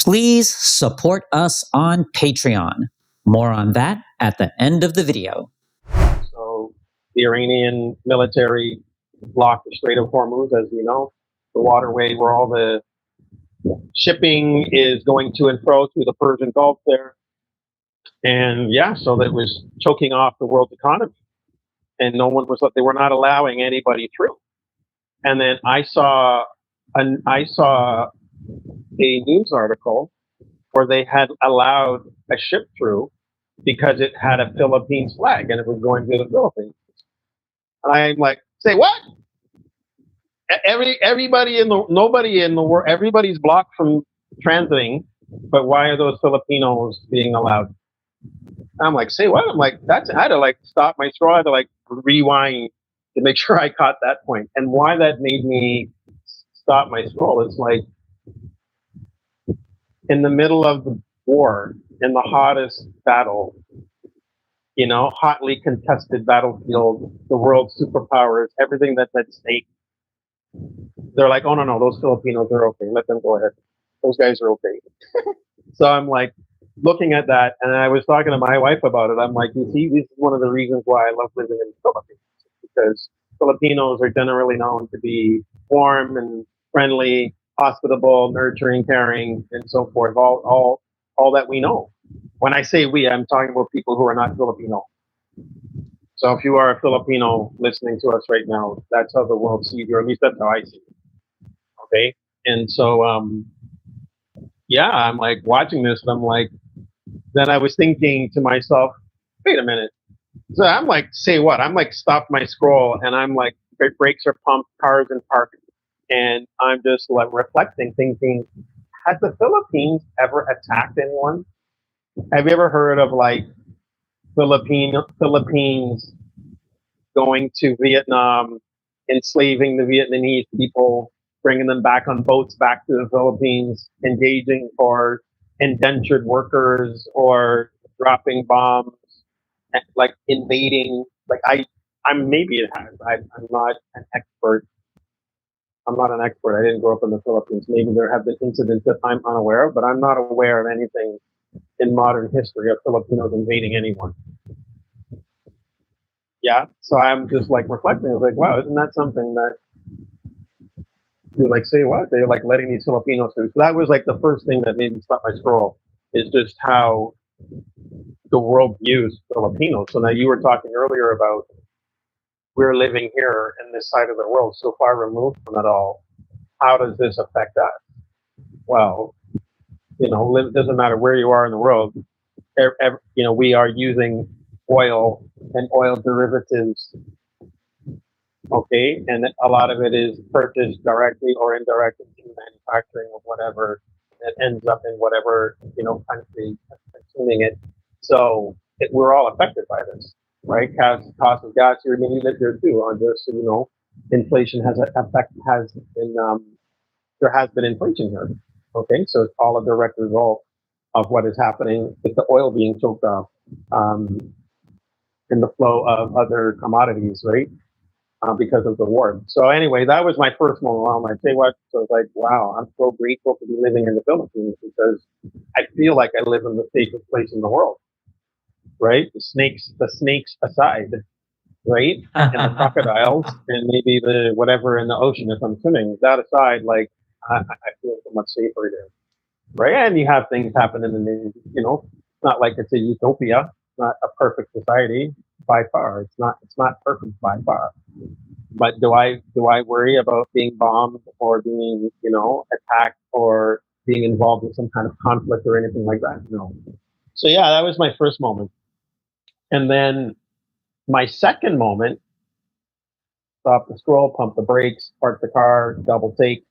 please support us on Patreon. More on that at the end of the video. So the Iranian military blocked the Strait of Hormuz, as we know, the waterway where all the shipping is going to and fro through the Persian Gulf there. And yeah, so that was choking off the world's economy. And they were not allowing anybody through. And then I saw a news article where they had allowed a ship through because it had a Philippines flag and it was going to the Philippines. And I'm like, say what? Nobody in the world, everybody's blocked from transiting, but why are those Filipinos being allowed? I'm like, say what? I'm like, I had to like stop my scroll. I had to like rewind to make sure I caught that point. And why that made me stop my scroll is like, in the middle of the war, in the hottest battle, hotly contested battlefield, the world's superpowers, everything that's at stake, they're like, oh no, those Filipinos are okay. Let them go ahead. Those guys are okay. So I'm like looking at that, and I was talking to my wife about it. I'm like, you see, this is one of the reasons why I love living in the Philippines, because Filipinos are generally known to be warm and friendly, hospitable, nurturing, caring, and so forth. All that we know. When I say we, I'm talking about people who are not Filipino. So if you are a Filipino listening to us right now, that's how the world sees you, or at least that's how I see it. Okay? And so, yeah, I'm like watching this, and I'm like, then I was thinking to myself, wait a minute. So I'm like, say what? I'm like, stop my scroll, and I'm like, brakes are pumped, cars in park, and I'm just like reflecting, thinking, has the Philippines ever attacked anyone? Have you ever heard of like Philippines going to Vietnam, enslaving the Vietnamese people, bringing them back on boats back to the Philippines, engaging for indentured workers, or dropping bombs, like invading? Like I'm maybe it has. I'm not an expert. I'm not an expert. I didn't grow up in the Philippines. Maybe there have been incidents that I'm unaware of, but I'm not aware of anything in modern history of Filipinos invading anyone. Yeah, so I'm just like reflecting. I was like, wow, isn't that something that you like say what? They're like letting these Filipinos do. So that was like the first thing that made me stop my scroll, is just how the world views Filipinos. So now you were talking earlier about we're living here in this side of the world, so far removed from it all. How does this affect us? Well, it doesn't matter where you are in the world. We are using oil and oil derivatives. Okay, and a lot of it is purchased directly or indirectly in manufacturing of whatever that ends up in whatever country consuming it. So we're all affected by this, right? Cost of gas here, I mean, you live here too. On just inflation has an effect. There has been inflation here. Okay, so it's all a direct result of what is happening with the oil being choked off, in the flow of other commodities, right? Because of the war. So anyway, that was my first moment. I say what? So it's like, wow, I'm so grateful to be living in the Philippines, because I feel like I live in the safest place in the world, right? The snakes aside, right? And the crocodiles and maybe the whatever in the ocean if I'm swimming. That aside, like I feel so much safer there, right? And you have things happen in the news, it's not like it's a utopia. It's not a perfect society by far. It's not perfect by far. But do I worry about being bombed or being attacked or being involved in some kind of conflict or anything like that? No. So yeah, that was my first moment, and then my second moment: stop the scroll, pump the brakes, park the car, double take.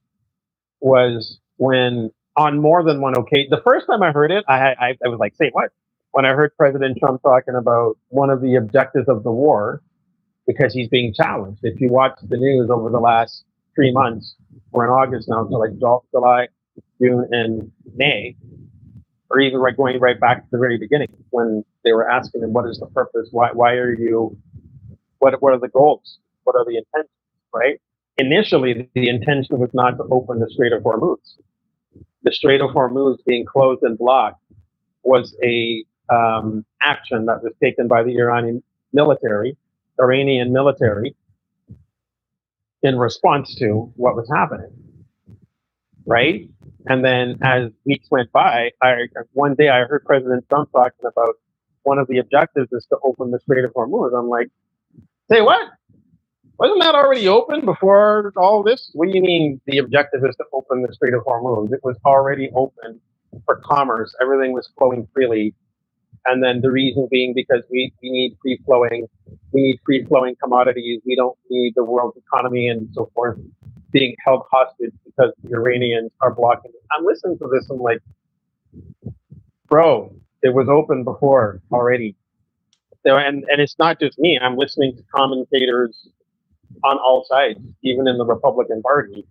Was when on more than one occasion. The first time I heard it, I was like, say what? When I heard President Trump talking about one of the objectives of the war, because he's being challenged. If you watch the news over the last 3 months, we're in August now, so like July, June, and May, or even going right back to the very beginning when they were asking him, what is the purpose? Why are you, what are the goals? What are the intentions, right? Initially, the intention was not to open the Strait of Hormuz. the Strait of Hormuz being closed and blocked was a action that was taken by the Iranian military in response to what was happening, right? And then as weeks went by, one day I heard President Trump talking about one of the objectives is to open the Strait of Hormuz. I'm like, say what? Wasn't that already open before all this? What do you mean the objective is to open the Strait of Hormuz? It was already open for commerce. Everything was flowing freely. And then the reason being because we need free flowing commodities. We don't need the world economy and so forth being held hostage because the Iranians are blocking it. I'm listening to this. I'm like, bro, it was open before already. And it's not just me. I'm listening to commentators on all sides, even in the Republican Party,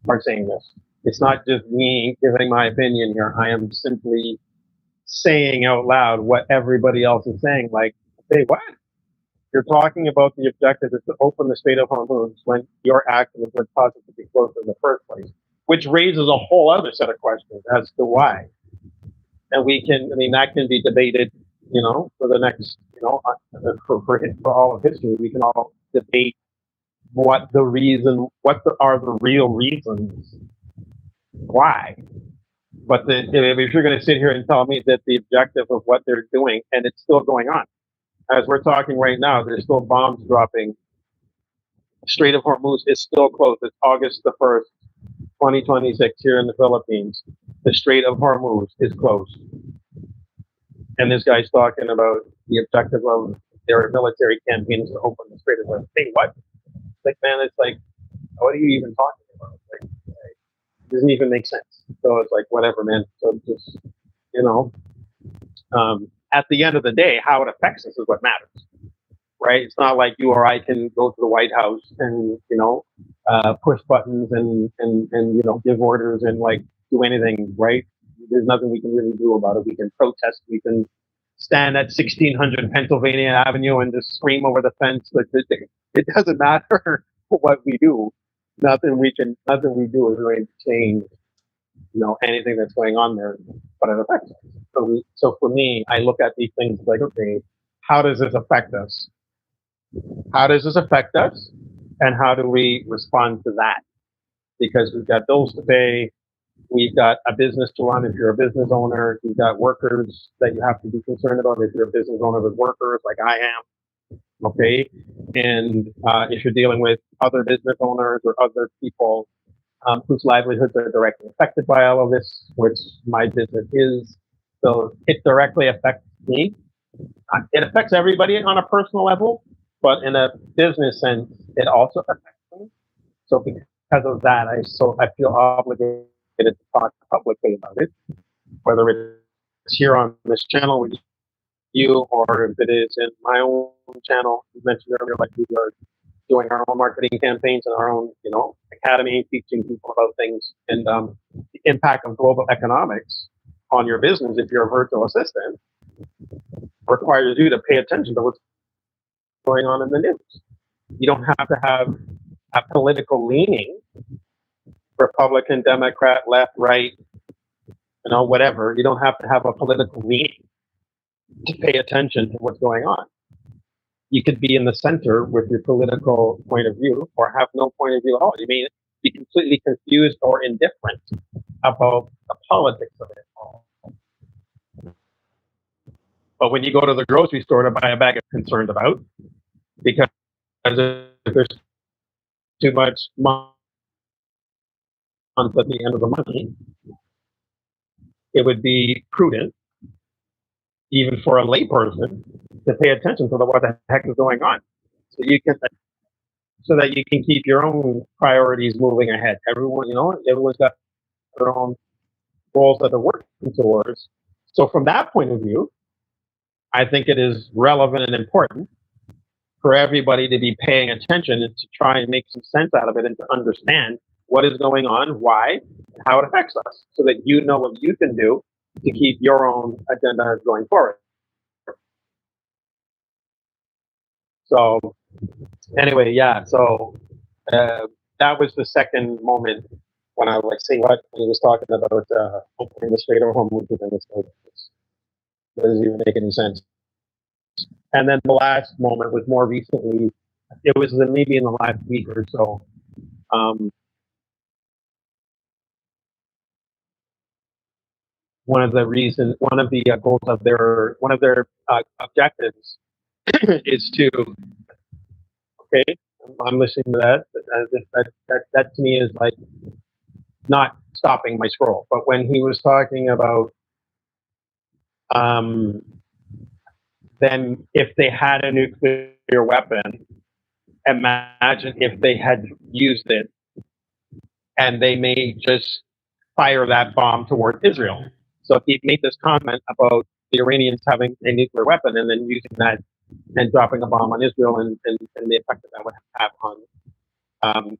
are saying this. It's not just me giving my opinion here. I am simply saying out loud what everybody else is saying. Like, hey, what? You're talking about the objective is to open the Strait of Hormuz when your action is what caused it to be closed in the first place, which raises a whole other set of questions as to why. And that can be debated, for the next, for all of history. We can all debate what are the real reasons why. But if you're going to sit here and tell me that the objective of what they're doing, and it's still going on, as we're talking right now, there's still bombs dropping. Strait of Hormuz is still closed. It's August the 1st, 2026 here in the Philippines. The Strait of Hormuz is closed. And this guy's talking about the objective of their military campaign is to open the Strait of Hormuz. Hey, what? Like, man, it's like, what are you even talking about? Like, it doesn't even make sense. So it's like, whatever, man. So just, at the end of the day, how it affects us is what matters, right? It's not like you or I can go to the White House and, push buttons and give orders and like do anything, right? There's nothing we can really do about it. We can protest. We can stand at 1600 Pennsylvania Avenue and just scream over the fence. Like, it doesn't matter what we do. Nothing we do is going to change, anything that's going on there, but it affects us. So for me, I look at these things like, okay, how does this affect us? How does this affect us? And how do we respond to that? Because we've got bills to pay, we've got a business to run if you're a business owner, you've got workers that you have to be concerned about if you're a business owner with workers like I am, okay? And if you're dealing with other business owners or other people whose livelihoods are directly affected by all of this, which my business is, so it directly affects me. It affects everybody on a personal level, but in a business sense, it also affects me. So because of that, I feel obligated to talk publicly about it, whether it's here on this channel with you or if it is in my own channel. You mentioned earlier, like we are doing our own marketing campaigns and our own, academy, teaching people about things and the impact of global economics on your business. If you're a virtual assistant, requires you to pay attention to what's going on in the news. You don't have to have a political leaning, Republican, Democrat, left, right, whatever. You don't have to have a political leaning to pay attention to what's going on. You could be in the center with your political point of view or have no point of view at all. You may be completely confused or indifferent about the politics of it all. But when you go to the grocery store to buy a bag of concerned about, because if there's too much month at the end of the month, it would be prudent, even for a layperson, to pay attention to what the heck is going on, so that you can keep your own priorities moving ahead. Everyone's got their own goals that they're working towards. So from that point of view, I think it is relevant and important for everybody to be paying attention and to try and make some sense out of it and to understand what is going on, why, and how it affects us, so that you know what you can do to keep your own agenda going forward. So anyway, yeah, so that was the second moment when I was like, say what? When he was talking about opening the Strait of Hormuz within the States. Doesn't even make any sense. And then the last moment was more recently. It was maybe in the last week or so. Um, one of the goals of one of their objectives is to, okay, I'm listening to that. That to me is like not stopping my scroll. But when he was talking about um, then if they had a nuclear weapon, imagine if they had used it and they may just fire that bomb towards Israel. So he made this comment about the Iranians having a nuclear weapon and then using that and dropping a bomb on Israel and the effect that would have on um,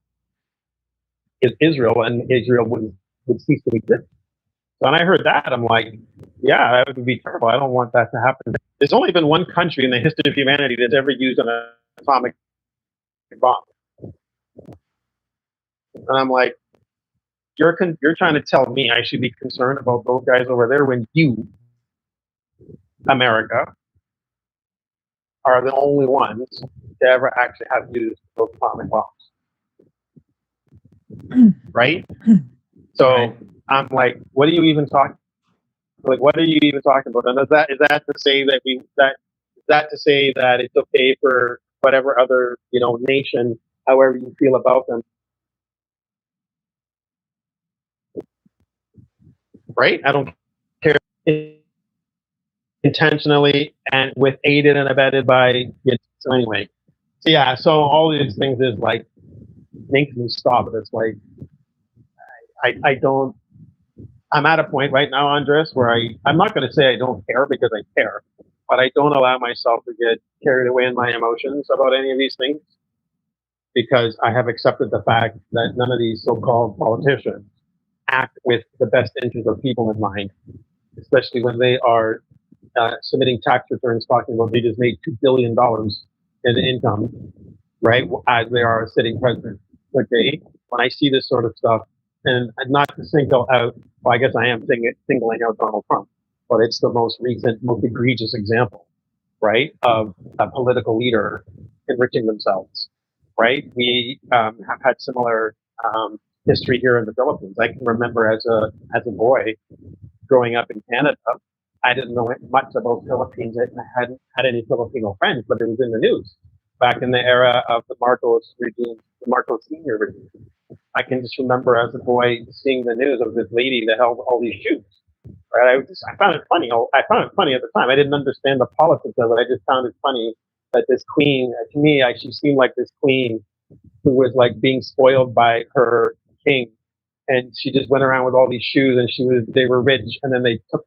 Israel, and Israel would cease to exist. So when I heard that, I'm like, yeah, that would be terrible. I don't want that to happen. There's only been one country in the history of humanity that's ever used an atomic bomb. And I'm like, you're trying to tell me I should be concerned about those guys over there when you, America, are the only ones to ever actually have used those atomic bombs. Right? So right. I'm like, what are you even talking? Like, what are you even talking about? And is that to say that it's okay for whatever other nation, however you feel about them, right? I don't care intentionally and with aided and abetted by. So anyway, so yeah, so all these things is like makes me stop. It's like I don't. I'm at a point right now, Andres, where I'm not going to say I don't care because I care, but I don't allow myself to get carried away in my emotions about any of these things because I have accepted the fact that none of these so-called politicians act with the best interest of people in mind, especially when they are submitting tax returns talking about they just made $2 billion in income, right, as they are a sitting president. Okay, when I see this sort of stuff, and not to single out, well, I guess I am singling out Donald Trump, but it's the most recent, most egregious example, right, of a political leader enriching themselves, right? We have had similar history here in the Philippines. I can remember as a boy growing up in Canada, I didn't know much about Philippines. I hadn't had any Filipino friends, but it was in the news back in the era of the Marcos regime, the Marcos Senior regime. I can just remember as a boy seeing the news of this lady that held all these shoes. Right? I found it funny. I found it funny at the time. I didn't understand the politics of it. I just found it funny that this queen, to me, she seemed like this queen who was like being spoiled by her king, and she just went around with all these shoes, and they were rich, and then they took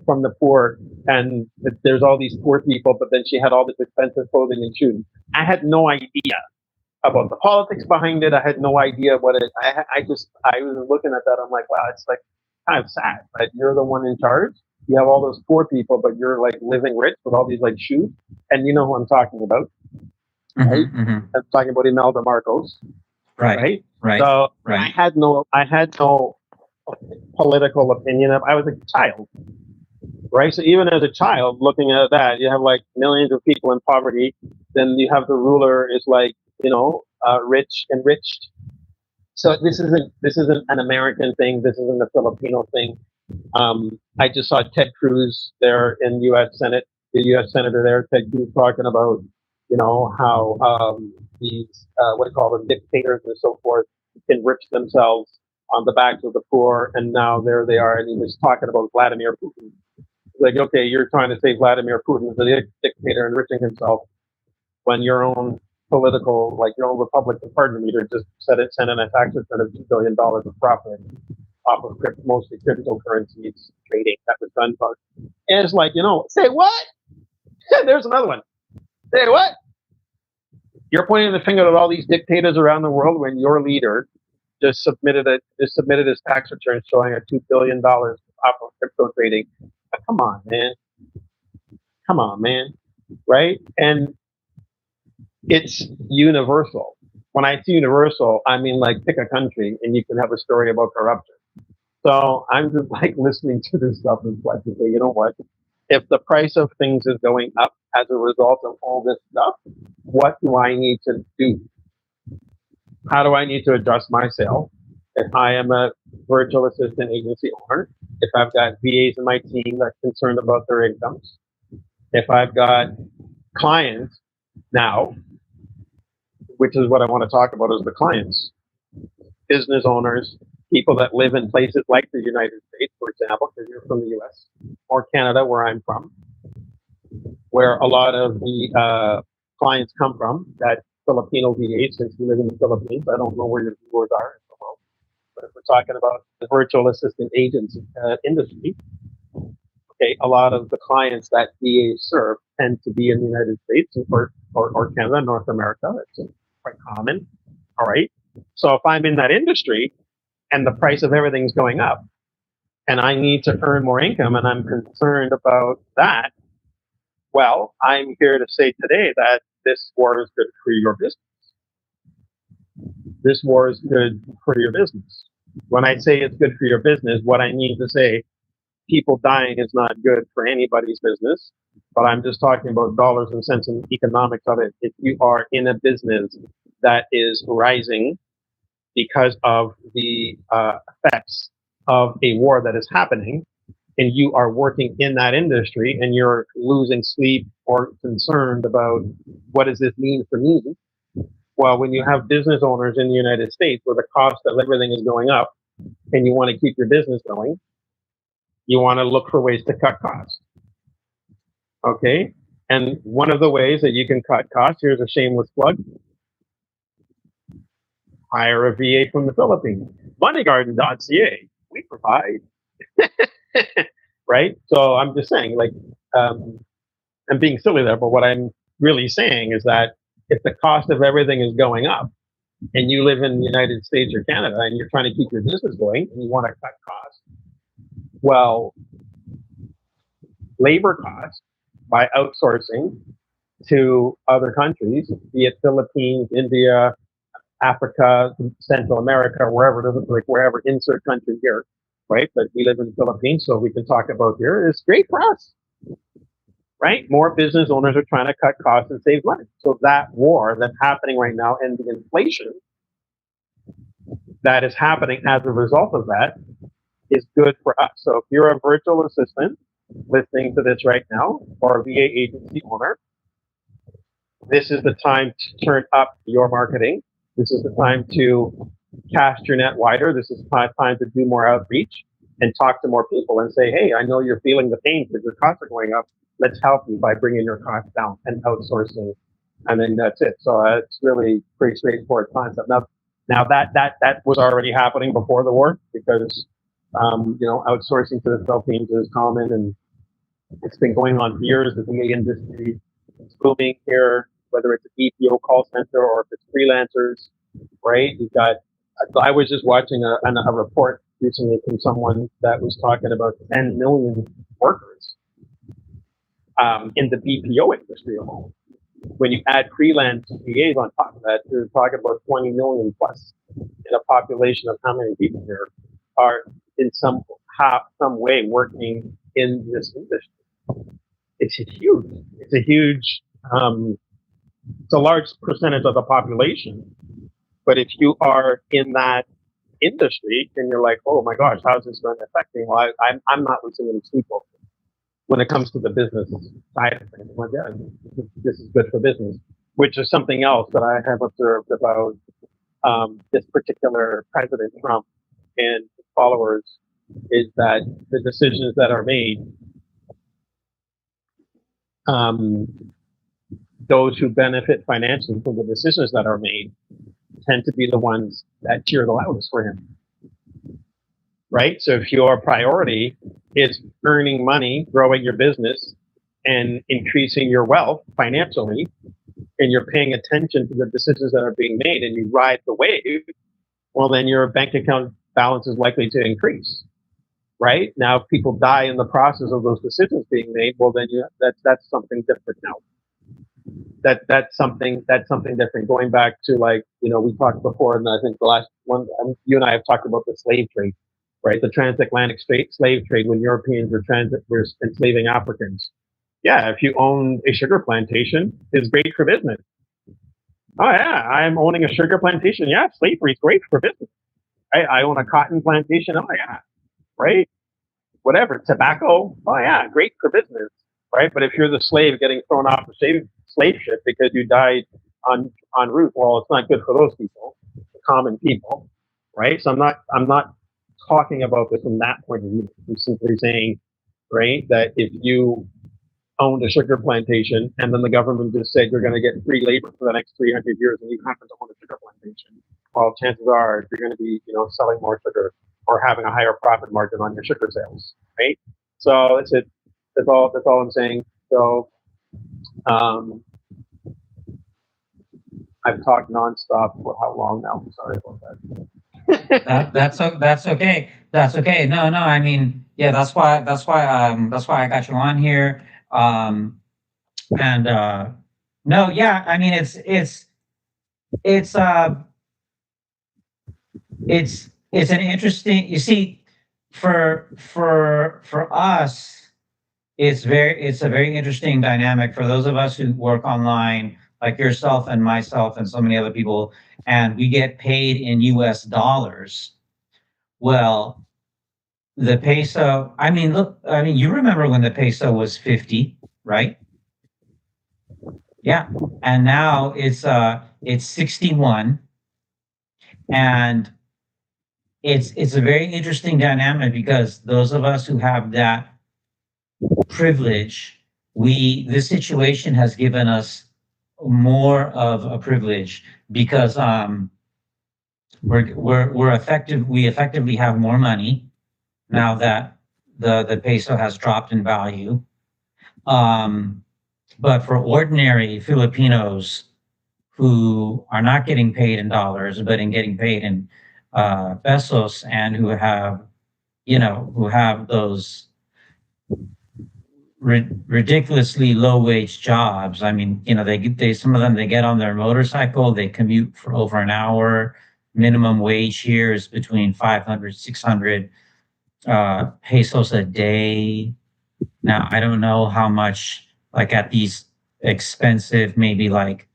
from the poor, and there's all these poor people, but then she had all this expensive clothing and shoes. I had no idea about the politics behind it. I had no idea what it. I was looking at that. I'm like, wow, it's like kind of sad that you're the one in charge. You have all those poor people, but you're like living rich with all these like shoes. And you know who I'm talking about, right? I'm talking about Imelda Marcos, right? So I had no political opinion. I was a child, right? So even as a child, looking at that, you have like millions of people in poverty. Then you have the ruler is like rich, enriched. So this isn't an American thing. This isn't a Filipino thing. I just saw Ted Cruz there in U.S. Senate, the U.S. Senator there, Ted Cruz talking about how these what do you call them, dictators and so forth enrich themselves on the backs of the poor, and now there they are, and he was talking about Vladimir Putin. Like, okay, you're trying to say Vladimir Putin is a dictator enriching himself when your own your own Republican Party leader just sent in a tax return of $2 billion of profit off of mostly cryptocurrencies trading that was done. And it's like, say what? There's another one. Say what? You're pointing the finger at all these dictators around the world when your leader just submitted his tax return showing a $2 billion off of crypto trading. Come on, man. Right? And it's universal. When I see universal, I mean like pick a country and you can have a story about corruption. So I'm just like listening to this stuff and like to say, you know what? If the price of things is going up as a result of all this stuff, what do I need to do? How do I need to adjust my sale? If I am a virtual assistant agency owner, if I've got VAs in my team that's concerned about their incomes, if I've got clients now, which is what I want to talk about is the clients, business owners, people that live in places like the United States, for example, because you're from the US, or Canada, where I'm from, where a lot of the clients come from, that Filipino VAs, since we live in the Philippines. I don't know where your viewers are in the world, but if we're talking about the virtual assistant agents industry, okay, a lot of the clients that VAs serve tend to be in the United States or Canada, North America. It's quite common. All right. So if I'm in that industry and the price of everything's going up and I need to earn more income and I'm concerned about that, well, I'm here to say today that this war is good for your business. This war is good for your business. When I say it's good for your business, what I mean to say, people dying is not good for anybody's business, but I'm just talking about dollars and cents and economics of it. If you are in a business that is rising because of the effects of a war that is happening, and you are working in that industry and you're losing sleep or concerned about what does this mean for me? Well, when you have business owners in the United States where the cost of everything is going up and you want to keep your business going, you want to look for ways to cut costs. Okay. And one of the ways that you can cut costs, here's a shameless plug, hire a VA from the Philippines. Moneygarden.ca, we provide. Right? So I'm just saying, like, I'm being silly there, but what I'm really saying is that if the cost of everything is going up and you live in the United States or Canada and you're trying to keep your business going and you want to cut costs, well, labor costs by outsourcing to other countries, be it Philippines, India, Africa, Central America, wherever it is, like wherever, insert country here, right? But we live in the Philippines, so we can talk about here. It's great for us, right? More business owners are trying to cut costs and save money. So that war that's happening right now and the inflation that is happening as a result of that is good for us. So if you're a virtual assistant listening to this right now or a VA agency owner, this is the time to turn up your marketing. This is the time to cast your net wider. This is time to do more outreach and talk to more people and say, hey, I know you're feeling the pain because your costs are going up. Let's help you by bringing your costs down and outsourcing. And then that's it. So it's really pretty straightforward concept. Now that was already happening before the war because, outsourcing to the Philippines is common and it's been going on for years. The VA industry is booming here, whether it's a BPO call center or if it's freelancers, right? You've got, I was just watching a report recently from someone that was talking about 10 million workers in the BPO industry alone. When you add freelance VAs on top of that, you're talking about 20 million plus in a population of how many people here are in some way working in this industry. It's a huge, it's a large percentage of the population. But if you are in that industry and you're like, oh my gosh, how's this going to affect me? Well, I'm not losing any sleep over it when it comes to the business side of things. Like, yeah, this is good for business, which is something else that I have observed about this particular President Trump and his followers is that the decisions that are made, those who benefit financially from the decisions that are made tend to be the ones that cheer the loudest for him. Right? So if your priority is earning money, growing your business, and increasing your wealth financially, and you're paying attention to the decisions that are being made and you ride the wave, well, then your bank account balance is likely to increase. Right? Now, if people die in the process of those decisions being made, well, then that's something different now. that's something different. Going back to, like, we talked before, and I think the last one, you and I have talked about the slave trade, right? The transatlantic slave trade, when Europeans were enslaving Africans. Yeah, if you own a sugar plantation, it's great for business. Oh yeah, I'm owning a sugar plantation. Yeah, slavery is great for business. I own a cotton plantation. Oh yeah, right. Whatever, tobacco. Oh yeah, great for business, right? But if you're the slave getting thrown off the slave ship because you died on route, well, it's not good for those people, the common people, right? So I'm not talking about this from that point of view. I'm simply saying, right, that if you owned a sugar plantation and then the government just said you're going to get free labor for the next 300 years and you happen to own a sugar plantation, well, chances are you're going to be, selling more sugar or having a higher profit margin on your sugar sales, right? So that's it. That's all I'm saying. So um, I've talked nonstop for how long now? I'm sorry about that. That's okay. That's okay. No, no. I mean, yeah. That's why I got you on here. Um, and no, yeah. I mean, it's it's an interesting. You see, for us, it's a very interesting dynamic for those of us who work online, like yourself and myself and so many other people, and we get paid in U.S. dollars. Well, the peso. I mean, look. I mean, you remember when the peso was 50, right? Yeah, and now it's 61, and it's a very interesting dynamic because those of us who have that privilege, we this situation has given us more of a privilege because we're effective. We effectively have more money now that the peso has dropped in value. Um, but for ordinary Filipinos who are not getting paid in dollars, but in getting paid in pesos, and who have who have those ridiculously low wage jobs. I mean, they some of them they get on their motorcycle, they commute for over an hour. Minimum wage here is between 500, 600 pesos a day. Now, I don't know how much, like at these expensive, maybe like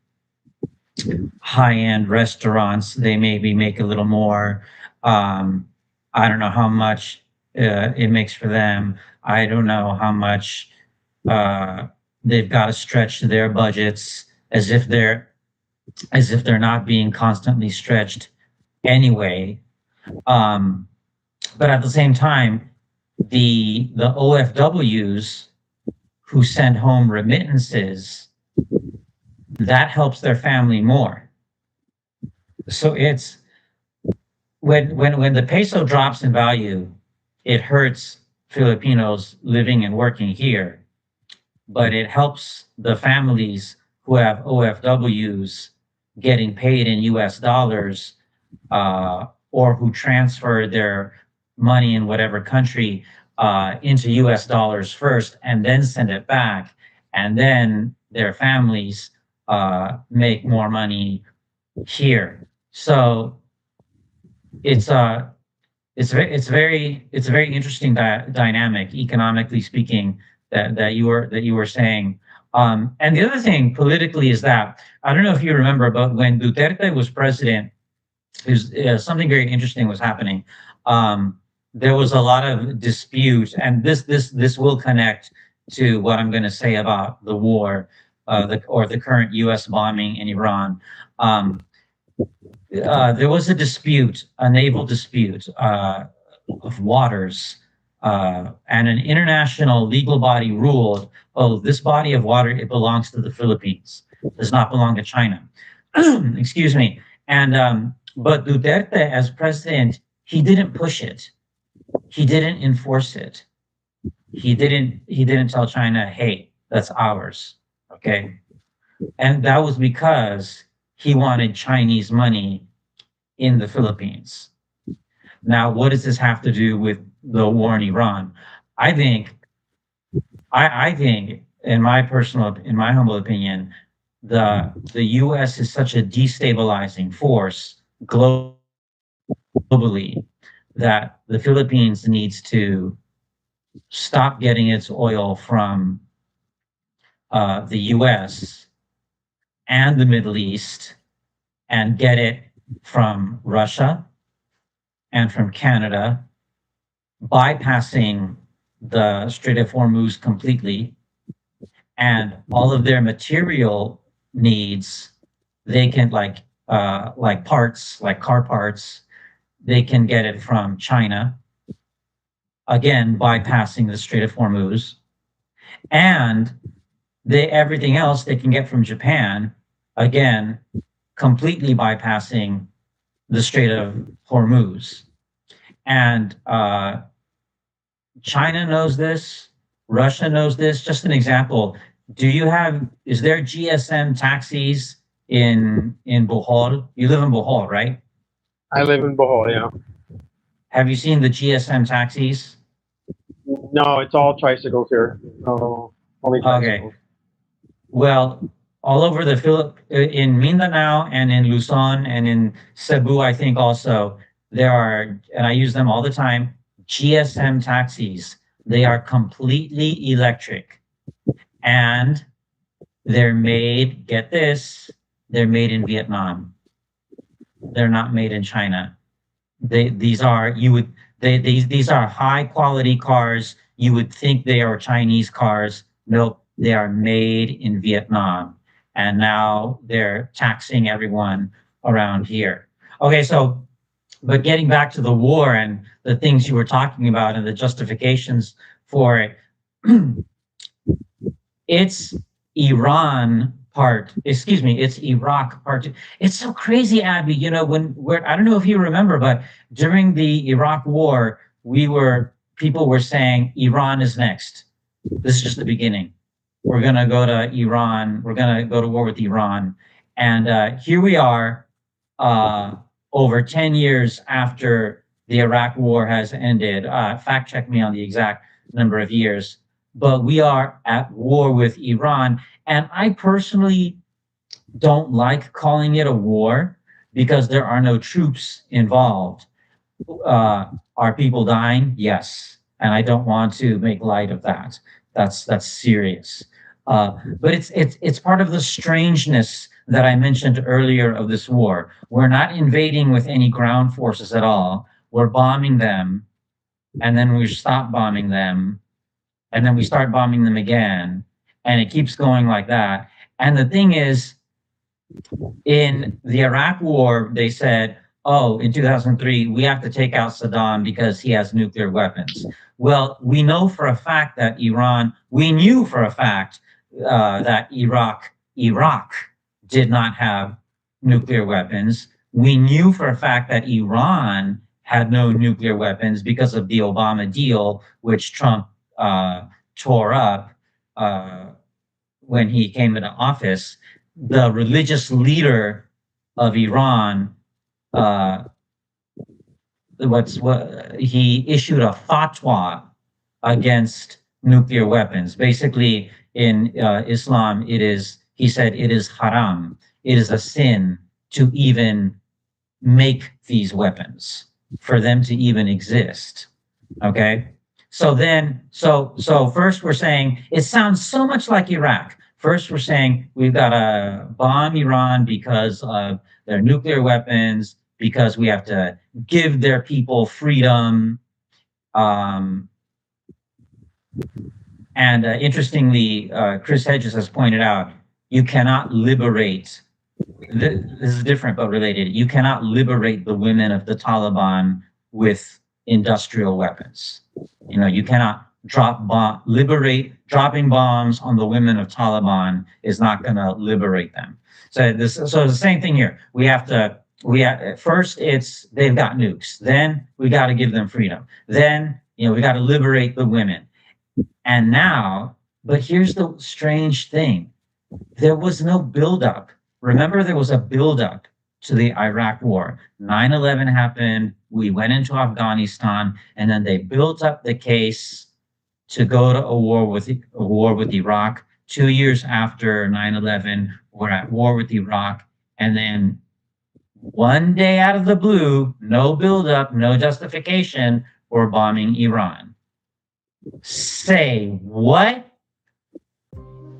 high end restaurants, they maybe make a little more. Um, I don't know how much it makes for them. I don't know how much uh, they've got to stretch their budgets as if they're not being constantly stretched anyway. Um, but at the same time, the OFWs who send home remittances, that helps their family more. So it's when the peso drops in value, it hurts Filipinos living and working here, but it helps the families who have OFWs getting paid in US dollars, or who transfer their money in whatever country into US dollars first and then send it back. And then their families make more money here. So it's it's a very interesting dynamic, economically speaking, that you were saying. And the other thing politically is that I don't know if you remember, but when Duterte was president, is something very interesting was happening. Um, there was a lot of dispute, and this will connect to what I'm going to say about the war, or the current U.S. bombing in Iran. Um, there was a dispute, a naval dispute of waters, and an international legal body ruled, "Oh, this body of water, it belongs to the Philippines. It does not belong to China." Excuse me. And but Duterte, as president, he didn't push it. He didn't enforce it. He didn't tell China, "Hey, that's ours." Okay, and that was because he wanted Chinese money in the Philippines. Now, what does this have to do with the war in Iran? I think, I think, in my humble opinion, the U.S. is such a destabilizing force globally that the Philippines needs to stop getting its oil from the U.S. and the Middle East and get it from Russia and from Canada, bypassing the Strait of Hormuz completely, and all of their material needs, they can like parts, like car parts, they can get it from China, again bypassing the Strait of Hormuz, and they everything else they can get from Japan, again completely bypassing the Strait of Hormuz. And China knows this. Russia knows this. Just an example. Is there GSM taxis in Bohol? You live in Bohol, right? I live in Bohol, yeah. Have you seen the GSM taxis? No, it's all tricycles here. No, only tricycles. Okay. Well, all over the in Mindanao and in Luzon and in Cebu, I think also there are, and I use them all the time, GSM taxis. They are completely electric, and they're made, get this, they're made in Vietnam. They're not made in China. These are these are high quality cars. You would think they are Chinese cars. Nope, they are made in Vietnam, and now they're taxing everyone around here. Okay, so but getting back to the war and the things you were talking about and the justifications for it, it's Iran part, excuse me, it's Iraq part. It's so crazy, Abby. You know, I don't know if you remember, but during the Iraq war, people were saying Iran is next. This is just the beginning. We're going to go to Iran. We're going to go to war with Iran. And here we are, over 10 years after the Iraq war has ended. Fact check me on the exact number of years. But we are at war with Iran. And I personally don't like calling it a war because there are no troops involved. Are people dying? Yes. And I don't want to make light of that. That's serious. But it's part of the strangeness that I mentioned earlier of this war. We're not invading with any ground forces at all. We're bombing them, and then we stop bombing them, and then we start bombing them again, and it keeps going like that. And the thing is, in the Iraq war, they said, oh, in 2003, we have to take out Saddam because he has nuclear weapons. Well, we know for a fact that we knew for a fact that Iraq did not have nuclear weapons. We knew for a fact that Iran had no nuclear weapons because of the Obama deal, which Trump tore up when he came into office. The religious leader of Iran, he issued a fatwa against nuclear weapons. Basically, in Islam, he said it is haram. It is a sin to even make these weapons, for them to even exist. Okay. So first we're saying it sounds so much like Iraq. First we're saying we've got to bomb Iran because of their nuclear weapons, because we have to give their people freedom. Interestingly, Chris Hedges has pointed out, you cannot liberate, this is different but related, you cannot liberate the women of the Taliban with industrial weapons. You know, you cannot dropping bombs on the women of Taliban is not going to liberate them. So the same thing here. First they've got nukes. Then we got to give them freedom. Then, we got to liberate the women. And now, but here's the strange thing. There was no buildup. Remember, there was a buildup to the Iraq war. 9/11 happened. We went into Afghanistan, and then they built up the case to go to a war with Iraq. 2 years after 9/11, we're at war with Iraq, and then one day out of the blue, no buildup, no justification, we're bombing Iran. Say what?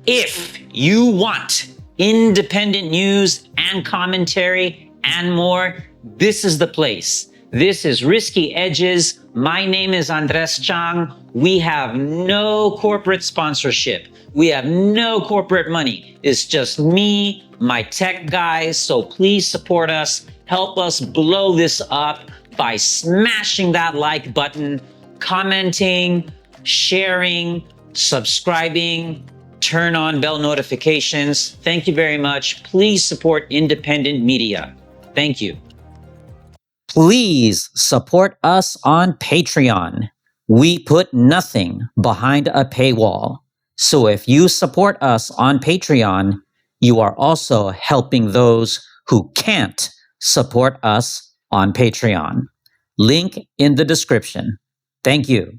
If you want independent news and commentary and more, this is the place. This is Risky Edges. My name is Andres Chang. We have no corporate sponsorship. We have no corporate money. It's just me, my tech guys. So please support us. Help us blow this up by smashing that like button, commenting, sharing, subscribing, turn on bell notifications. Thank you very much. Please support independent media. Thank you. Please support us on Patreon. We put nothing behind a paywall. So if you support us on Patreon, you are also helping those who can't support us on Patreon. Link in the description. Thank you.